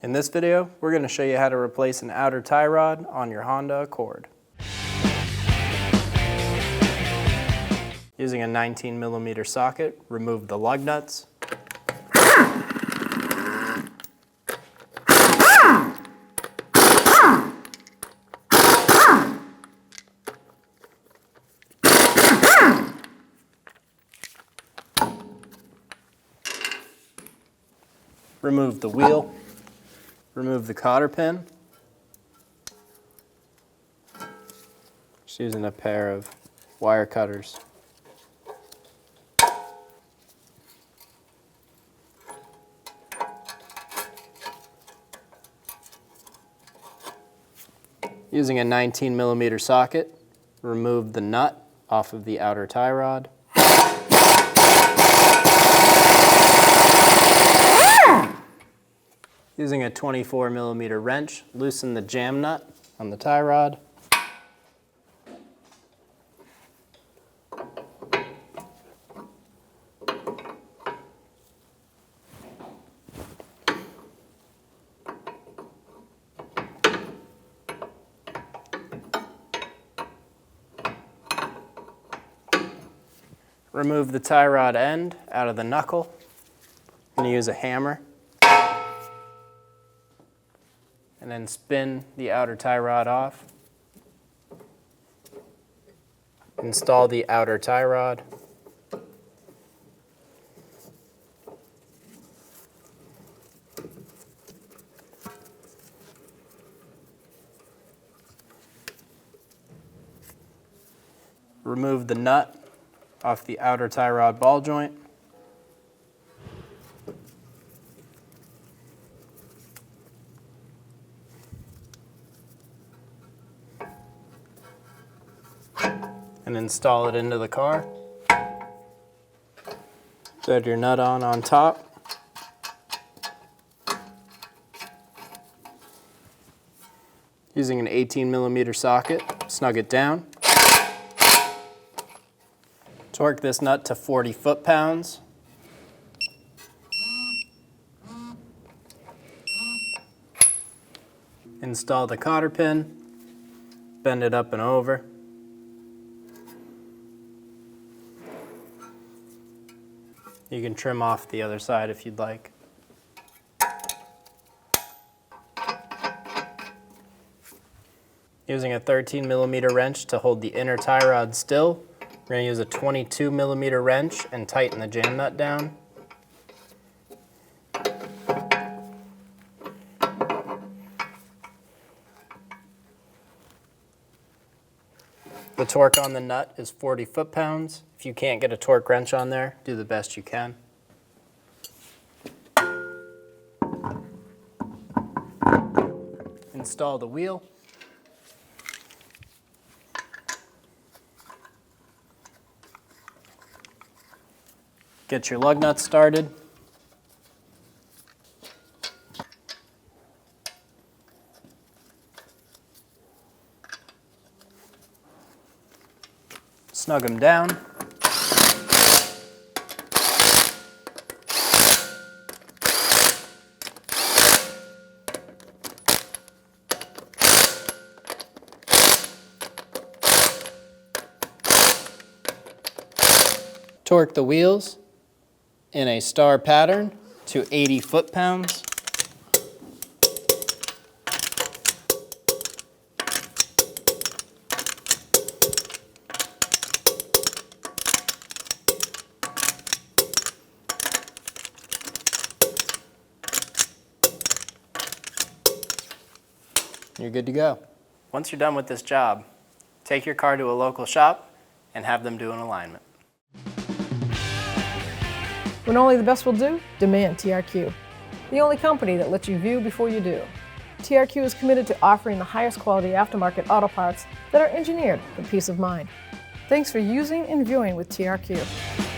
In this video, we're going to show you how to replace an outer tie rod on your Honda Accord. Using a 19mm socket, remove the lug nuts. Remove the wheel. Remove the cotter pin. Just using a pair of wire cutters. Using a 19mm socket, remove the nut off of the outer tie rod. Using a 24mm wrench, loosen the jam nut on the tie rod. Remove the tie rod end out of the knuckle. I'm going to use a hammer. And then spin the outer tie rod off. Install the outer tie rod. Remove the nut off the outer tie rod ball joint. And install it into the car. Thread your nut on top. Using an 18mm socket, snug it down. Torque this nut to 40 foot-pounds. Install the cotter pin, bend it up and over. You can trim off the other side if you'd like. Using a 13mm wrench to hold the inner tie rod still, we're going to use a 22mm wrench and tighten the jam nut down. The torque on the nut is 40 foot-pounds. If you can't get a torque wrench on there, do the best you can. Install the wheel. Get your lug nuts started. Snug them down. Torque the wheels in a star pattern to 80 foot-pounds. You're good to go. Once you're done with this job, take your car to a local shop and have them do an alignment. When only the best will do, demand TRQ. The only company that lets you view before you do. TRQ is committed to offering the highest quality aftermarket auto parts that are engineered for peace of mind. Thanks for using and viewing with TRQ.